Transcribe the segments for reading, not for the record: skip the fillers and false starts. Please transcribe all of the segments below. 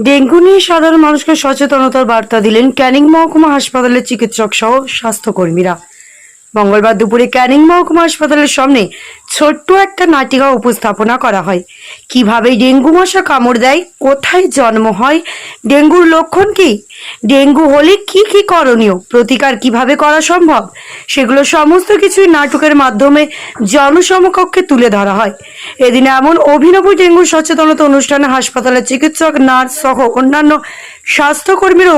Dengue নিয়ে সাধারণ মানুষকে সচেতনতার বার্তা দিলেন ক্যানিং মহকুমা হাসপাতালের চিকিৎসক সহ স্বাস্থ্যকর্মীরা। মঙ্গলবার দুপুরে ক্যানিং মহকুমা হাসপাতালের সামনে ছোট্ট একটা নাটিকা উপস্থাপনা করা হয়। কিভাবে ডেঙ্গু মশা কামড় দেয়, কোথায় জন্ম হয়, ডেঙ্গুর লক্ষণ কি, ডেঙ্গু হলে কি কি করণীয়, প্রতিকার কিভাবে করা সম্ভব, সেগুলো সমস্ত কিছুই নাটকের মাধ্যমে জনসমকক্ষে তুলে ধরা হয়। এদিন এমন অভিনব ডেঙ্গু সচেতনতা অনুষ্ঠানে হাসপাতালের চিকিৎসক, নার্স সহ অন্যান্য স্বাস্থ্যকর্মীরা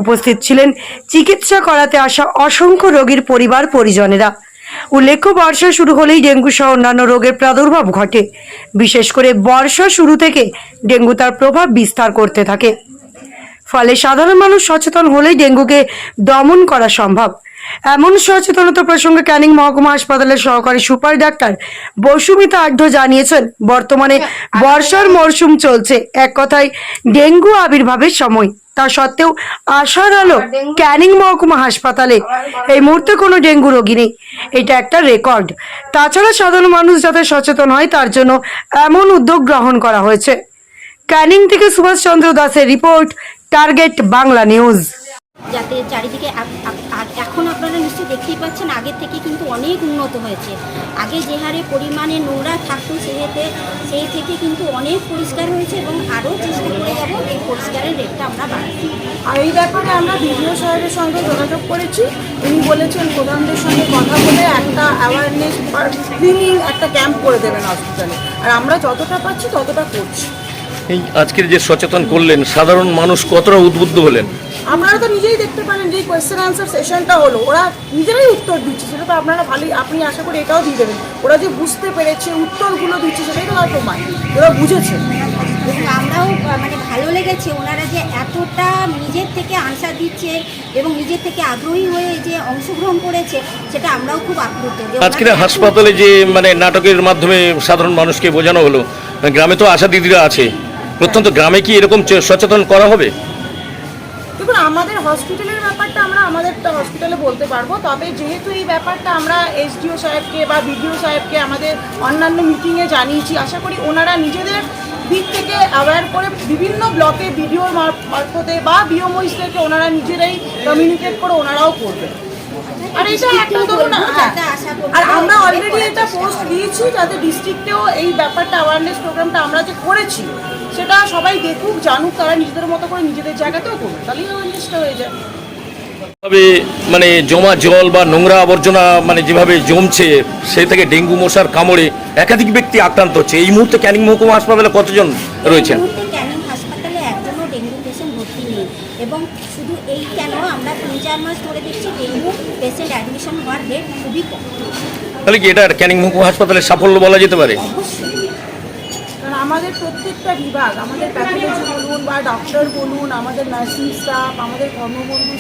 উপস্থিত ছিলেন চিকিৎসা করাতে আসা অসংখ্য রোগীর পরিবার পরিজনেরা। উল্লেখ্য, বর্ষা শুরু হলেই ডেঙ্গু সহ অন্যান্য রোগের প্রাদুর্ভাব ঘটে। বিশেষ করে বর্ষা শুরু থেকে ডেঙ্গু তার প্রভাব বিস্তার করতে থাকে। ফলে সাধারণ মানুষ সচেতন হলেই ডেঙ্গুকে দমন করা সম্ভব। এমন সচেতনতা প্রসঙ্গে ক্যানিং মহকুমা হাসপাতালের সহকারী সুপার ডাক্তার বসুমিতা আঢ্য জানিয়েছেন, বর্তমানে বর্ষার মরশুম চলছে, এক কথায় ডেঙ্গু আবির্ভাবের সময়। তা সত্ত্বেও আশার আলো ক্যানিং মহকুমা হাসপাতালে এই মুহূর্তে কোনো ডেঙ্গু রোগী নেই। এটা একটা রেকর্ড। তাছাড়া সাধারণ মানুষ যাতে সচেতন হয় তার জন্য এমন উদ্যোগ গ্রহণ করা হয়েছে। ক্যানিং থেকে সুভাষ চন্দ্র দাসের রিপোর্ট, টার্গেট বাংলা নিউজ। যাতে চারিদিকে এখন আপনারা নিশ্চয়ই দেখতেই পাচ্ছেন, আগের থেকে কিন্তু অনেক উন্নত হয়েছে। আগে যে হারে পরিমাণে নোংরা থাকতো সেই থেকে কিন্তু অনেক পরিষ্কার হয়েছে এবং আরও চেষ্টা করে যাব এই পরিষ্কারের রেটটা আমরা বাড়াচ্ছি। আর এই ব্যাপারে আমরা বিডিও সাহেবের সঙ্গে যোগাযোগ করেছি। উনি বলেছেন প্রধানদের সঙ্গে কথা বলে একটা অ্যাওয়ারনেস ক্লিনিং একটা ক্যাম্প করে দেবেন হসপিটালে, আর আমরা যতটা পাচ্ছি ততটা করছি। এই আজকের যে সচেতন করলেন, সাধারণ মানুষ কতটা উদ্বুদ্ধ হলেন? আপনারা তো নিজেই দেখতে পারেন যে কোয়েশ্চেন আনসার সেশনটা হলো, ওরা নিজেরাই উত্তর দিচ্ছে, সেটা তো আপনারা ভালোই, আপনি আশা করি এটাও দিয়ে দেবেন। ওরা যে বুঝতে পেরেছে, উত্তরগুলো দিচ্ছে, সেটাই তো তার প্রমাণ, ওরা বুঝেছে। এবং আমরাও ভালো লেগেছে ওনারা যে এতটা নিজের থেকে আনসার দিচ্ছে এবং নিজের থেকে আগ্রহী হয়ে যে অংশগ্রহণ করেছে, সেটা আমরাও খুব আপ্লুত। আজকের হাসপাতালে যে নাটকের মাধ্যমে সাধারণ মানুষকে বোঝানো হলো, গ্রামে তো আশা দিদিরা আছে, প্রত্যন্ত গ্রামে কি এরকম সচেতন করা হবে? দেখুন, আমাদের হসপিটালের ব্যাপারটা আমরা আমাদেরটা হসপিটালে বলতে পারবো, তবে যেহেতু এই ব্যাপারটা আমরা এসডিও সাহেবকে বা বিডিও সাহেবকে আমাদের অন্যান্য মিটিংয়ে জানিয়েছি, আশা করি ওনারা নিজেদের দিক থেকে অ্যাওয়্যার করে বিভিন্ন ব্লকে বিডিওর মারফতে বা বিওমইসদেরকে ওনারা নিজেরাই কমিউনিকেট করে ওনারাও করবে। আর এটা একটা ধরুন, আর আমরা অলরেডি এটা পোস্ট দিয়েছি যাতে ডিস্ট্রিক্টেও এই ব্যাপারটা অ্যাওয়ারনেস প্রোগ্রামটা আমরা যে করেছি সেটা সবাই দেখুক, জানুক, তারা নিজেদের মতো করে নিজেদের জায়গাতেও করবে, তাহলেই অ্যাওয়ারনেসটা হয়ে যায়। তবে জমা জল বা নোংরা আবর্জনা যেভাবে জমছে, সেই থেকে ডেঙ্গু মশার কামড়ে একাধিক ব্যক্তি আক্রান্ত হচ্ছে। এই মুহূর্তে ক্যানিং মহকুমা হাসপাতালে কতজন রয়েছেন? ক্যানিং হাসপাতালে একজনও ডেঙ্গু পেশেন্ট ভর্তি নেই এবং শুধু এই কেন, আমরা 3-4 মাস ধরে দেখছি ডেঙ্গু পেশেন্ট অ্যাডমিশন হওয়ার রেট খুবই কম। তাহলে কি এটা ক্যানিং মহকুমা হাসপাতালের সাফল্য বলা যেতে পারে? কারণ আমাদের প্রত্যেকটা বিভাগ, আমাদের প্যাথোলজি বলুন বা ডক্টর বলুন, আমাদের নার্সিং স্টাফ, আমাদের কর্মবন্ধু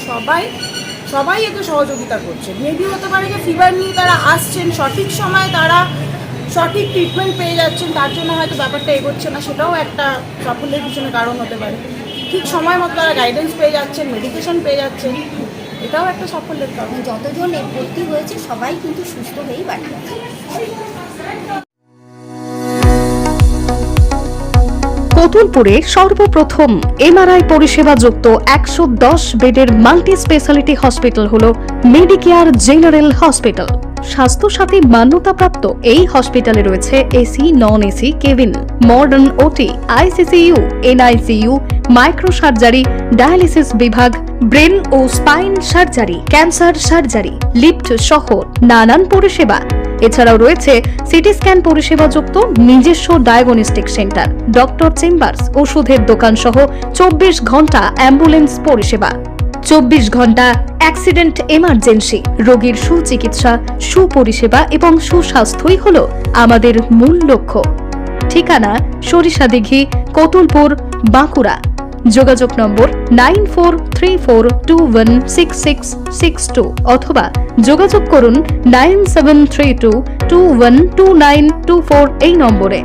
সবাই এতে সহযোগিতা করছে। মেবি হতে পারে যে ফিভার নিয়ে তারা আসছেন, সঠিক সময় তারা সঠিক ট্রিটমেন্ট পেয়ে যাচ্ছেন, তার জন্য হয়তো ব্যাপারটা এগোচ্ছে না, সেটাও একটা সাফল্যের পিছনে কারণ হতে পারে। ঠিক সময় মতো তারা গাইডেন্স পেয়ে যাচ্ছেন, মেডিকেশন পেয়ে যাচ্ছেন, এটাও একটা সাফল্যের কারণ। যতজন ভর্তি হয়েছে সবাই কিন্তু সুস্থ হয়েই বাড়ি যাচ্ছে। কতুলপুরে সর্বপ্রথম এমআরআই পরিষেবা যুক্ত 110 বেডের মাল্টি স্পেশালিটি হসপিটাল হল মেডিকেয়ার জেনারেল হসপিটাল। স্বাস্থ্যসাথী মান্যতাপ্রাপ্ত এই হসপিটালে রয়েছে AC, non AC cabin, modern OT, ICCU, NICU, micro surgery, dialysis বিভাগ, ব্রেন ও spine surgery, cancer surgery, lift সহ নানান পরিষেবা। এছাড়াও রয়েছে সিটি স্ক্যান পরিষেবা যুক্ত নিজস্ব ডায়াগনস্টিক সেন্টার, ডক্টর চেম্বার্স, ওষুধের দোকান সহ 24 ঘন্টা অ্যাম্বুলেন্স পরিষেবা, 24 ঘন্টা অ্যাক্সিডেন্ট এমার্জেন্সি। রোগীর সুচিকিৎসা, সুপরিষেবা এবং সুস্বাস্থ্যই হল আমাদের মূল লক্ষ্য। ঠিকানা সরিষাদিঘি, কতুলপুর, বাঁকুড়া। যোগাযোগ নম্বর 9434216662 অথবা যোগাযোগ করুন 9732212924 এই নম্বরে।